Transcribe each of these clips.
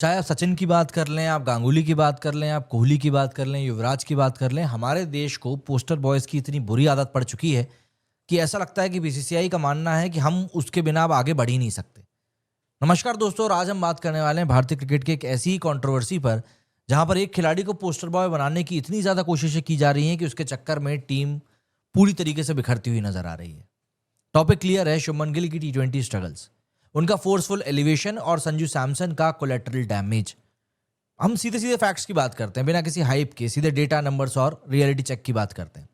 चाहे आप सचिन की बात कर लें, आप गांगुली की बात कर लें, आप कोहली की बात कर लें, युवराज की बात कर लें, हमारे देश को पोस्टर बॉयज़ की इतनी बुरी आदत पड़ चुकी है कि ऐसा लगता है कि बीसीसीआई का मानना है कि हम उसके बिना अब आगे बढ़ ही नहीं सकते। नमस्कार दोस्तों, और आज हम बात करने वाले हैं भारतीय क्रिकेट की एक ऐसी ही कंट्रोवर्सी पर, जहां पर एक खिलाड़ी को पोस्टर बॉय बनाने की इतनी ज़्यादा कोशिशें की जा रही हैं कि उसके चक्कर में टीम पूरी तरीके से बिखरती हुई नजर आ रही है। टॉपिक क्लियर है, शुभमन गिल की टी20 स्ट्रगल्स, उनका फोर्सफुल एलिवेशन और संजू सैमसन का कोलेटरल डैमेज। हम सीधे सीधे फैक्ट्स की बात करते हैं, बिना किसी हाइप के, सीधे डेटा, नंबर्स और रियलिटी चेक की बात करते हैं।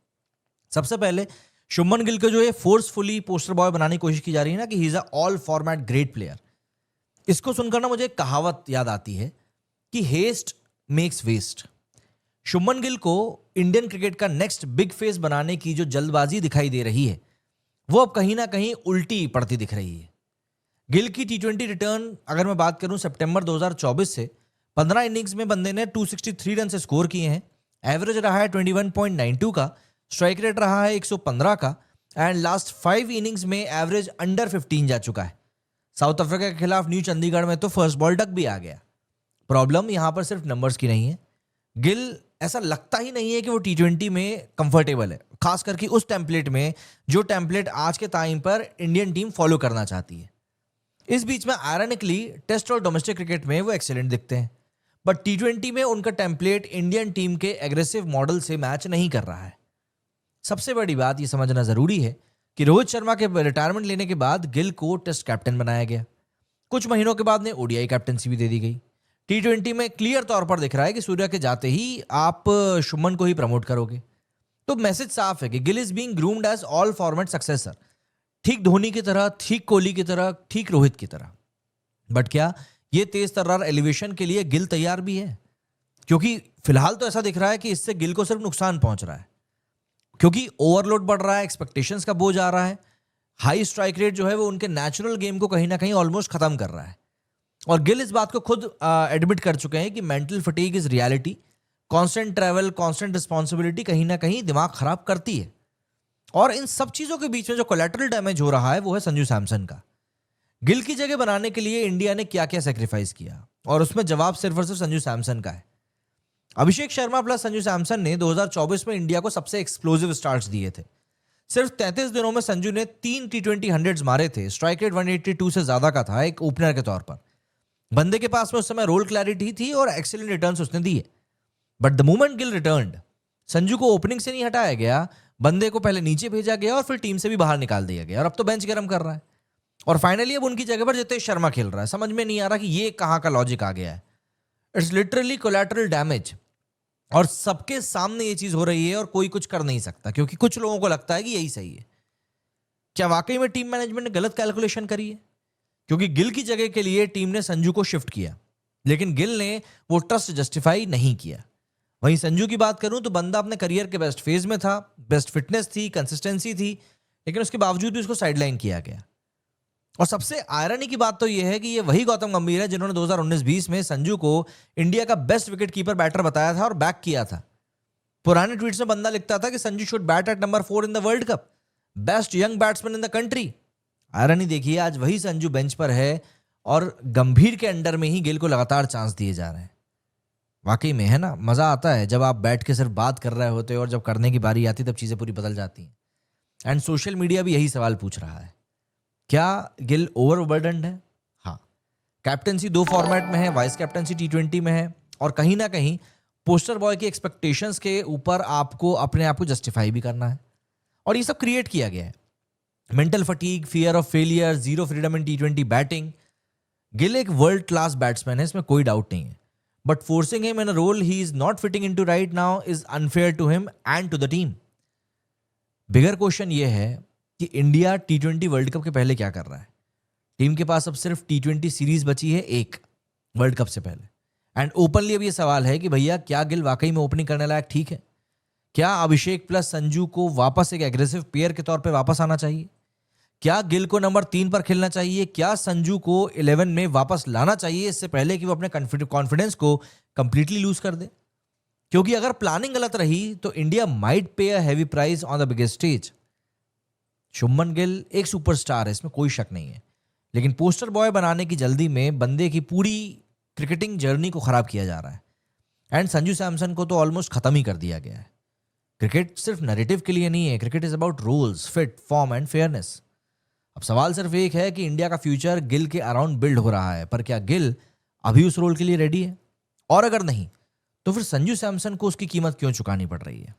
सबसे पहले शुभमन गिल को जो ये फोर्सफुली पोस्टर बॉय बनाने की कोशिश की जा रही है ना कि he is a all format great player, इसको सुनकर ना मुझे एक कहावत याद आती है कि haste makes waste. Shubman Gill को इंडियन क्रिकेट का नेक्स्ट बिग फेस बनाने की जो जल्दबाजी दिखाई दे रही है, वो अब कहीं ना कहीं उल्टी पड़ती दिख रही है। गिल की टी20 रिटर्न अगर मैं बात करूं सितंबर 2024 से, 15 इनिंग्स में बंदे ने 263 रन से स्कोर किए हैं। एवरेज रहा है 21.92 का, स्ट्राइक रेट रहा है 115 का, एंड लास्ट 5 इनिंग्स में एवरेज अंडर 15 जा चुका है। साउथ अफ्रीका के खिलाफ न्यू चंडीगढ़ में तो फर्स्ट बॉल डक भी आ गया। प्रॉब्लम यहां पर सिर्फ नंबर्स की नहीं है। गिल ऐसा लगता ही नहीं है कि वो टी20 में कंफर्टेबल है, खास करके उस टेम्पलेट में जो टेम्पलेट आज के टाइम पर इंडियन टीम फॉलो करना चाहती है। इस बीच में आयरनिकली टेस्ट और डोमेस्टिक क्रिकेट में वो एक्सीलेंट दिखते हैं, बट टी20 में उनका टेम्पलेट इंडियन टीम के एग्रेसिव मॉडल से मैच नहीं कर रहा है। सबसे बड़ी बात ये समझना जरूरी है कि रोहित शर्मा के रिटायरमेंट लेने के बाद गिल को टेस्ट कैप्टन बनाया गया। कुछ महीनों के बाद ने ओडीआई कैप्टनसी भी दे दी गई। टी20 में क्लियर तौर पर दिख रहा है कि सूर्या के जाते ही आप शुभमन को ही प्रमोट करोगे। तो मैसेज साफ है कि Gill is being groomed as all format successor, ठीक धोनी की तरह, ठीक कोहली की तरह, ठीक रोहित की तरह। बट क्या ये तेज तर्रार एलिवेशन के लिए गिल तैयार भी है? क्योंकि फिलहाल तो ऐसा दिख रहा है कि इससे गिल को सिर्फ नुकसान पहुंच रहा है, क्योंकि ओवरलोड बढ़ रहा है, एक्सपेक्टेशंस का बोझ आ रहा है। हाई स्ट्राइक रेट जो है वो उनके नेचुरल गेम को कहीं ना कहीं ऑलमोस्ट खत्म कर रहा है। और गिल इस बात को खुद एडमिट कर चुके हैं कि mental fatigue is reality. Constant travel, constant responsibility कहीं ना कहीं दिमाग खराब करती है। और इन सब चीजों के बीच में जो कोलैटरल डैमेज हो रहा है वो है संजू सैमसन का। गिल की जगह बनाने के लिए इंडिया ने क्या क्या सेक्रीफाइस किया, और उसमें जवाब सिर्फ और सिर्फ संजू सैमसन का है। अभिषेक शर्मा प्लस संजू सैमसन ने 2024 में इंडिया को सबसे एक्सप्लोसिव स्टार्ट्स दिए थे। सिर्फ 33 दिनों में संजू ने 3 टी20 हंड्रेड्स मारे थे। स्ट्राइक रेट 182 से ज्यादा का था एक ओपनर के तौर पर। बंदे के पास में उस समय रोल क्लैरिटी थी और एक्सीलेंट रिटर्न्स उसने दिए। But the moment Gill returned, Sanju को ओपनिंग से नहीं हटाया गया, बंदे को पहले नीचे भेजा गया और फिर टीम से भी बाहर निकाल दिया गया, और अब तो बेंच गर्म कर रहा है। और फाइनली अब उनकी जगह पर जितेश शर्मा खेल रहा है। समझ में नहीं आ रहा कि ये कहां का लॉजिक आ गया है। इट्स लिटरली कोलैटरल डैमेज, और सबके सामने ये चीज हो रही है और कोई कुछ कर नहीं सकता, क्योंकि कुछ लोगों को लगता है कि यही सही है। क्या वाकई में टीम मैनेजमेंट ने गलत कैलकुलेशन करी है? क्योंकि गिल की जगह के लिए टीम ने संजू को शिफ्ट किया, लेकिन गिल ने वो ट्रस्ट जस्टिफाई नहीं किया। वहीं संजू की बात करूं तो बंदा अपने करियर के बेस्ट फेज में था, बेस्ट फिटनेस थी, कंसिस्टेंसी थी, लेकिन उसके बावजूद भी उसको साइडलाइन किया गया। और सबसे आयरनी की बात तो यह है कि ये वही गौतम गंभीर है जिन्होंने 2019-20 में संजू को इंडिया का बेस्ट विकेट कीपर बैटर बताया था और बैक किया था। पुराने ट्वीट्स में बंदा लिखता था कि Sanju should bat at number 4 in the world cup, best young batsman in the country. Irony देखिए, आज वही संजू बेंच पर है और गंभीर के अंडर में ही गिल को लगातार चांस दिए जा रहे हैं। वाकई में है ना, मजा आता है जब आप बैठ के सिर्फ बात कर रहे होते हो और जब करने की बारी आती तब चीजें पूरी बदल जाती हैं। एंड सोशल मीडिया भी यही सवाल पूछ रहा है, क्या गिल ओवरबर्डन्ड है? हाँ, कैप्टनसी 2 फॉर्मेट में है, वाइस कैप्टनसी टी20 में है, और कहीं ना कहीं पोस्टर बॉय की एक्सपेक्टेशंस के ऊपर आपको अपने आप को जस्टिफाई भी करना है। और ये सब क्रिएट किया गया है। Mental fatigue, fear of failure, zero freedom in T20 batting. Gill एक वर्ल्ड क्लास बैट्समैन है, इसमें कोई डाउट नहीं है, but forcing him in a role he is not fitting into right now is unfair to him and to the team. Bigger question ये है कि India टी20 world cup के पहले क्या कर रहा है? टीम के पास अब सिर्फ टी20 सीरीज बची है एक, वर्ल्ड कप से पहले। एंड ओपनली अब ये सवाल है कि भैया क्या गिल वाकई में ओपनिंग करने लायक ठीक है? क्या अभिषेक प्लस संजू को वापस एक एग्रेसिव पेयर के तौर पे वापस आना चाहिए? क्या गिल को नंबर 3 पर खेलना चाहिए? क्या संजू को 11 में वापस लाना चाहिए इससे पहले कि वो अपने कॉन्फिडेंस को कंप्लीटली लूज कर दे? क्योंकि अगर प्लानिंग गलत रही तो इंडिया माइट पे a heavy price on the biggest stage. Shubman Gill एक सुपरस्टार है, इसमें कोई शक नहीं है, लेकिन पोस्टर बॉय बनाने की जल्दी में बंदे की पूरी क्रिकेटिंग जर्नी को खराब किया जा रहा है। एंड संजू सैमसन को तो ऑलमोस्ट खत्म ही कर दिया गया है। क्रिकेट सिर्फ नैरेटिव के लिए नहीं है, cricket is about rules, fit, form and fairness. अब सवाल सिर्फ एक है कि इंडिया का फ्यूचर गिल के अराउंड बिल्ड हो रहा है, पर क्या गिल अभी उस रोल के लिए रेडी है? और अगर नहीं, तो फिर संजू सैमसन को उसकी कीमत क्यों चुकानी पड़ रही है?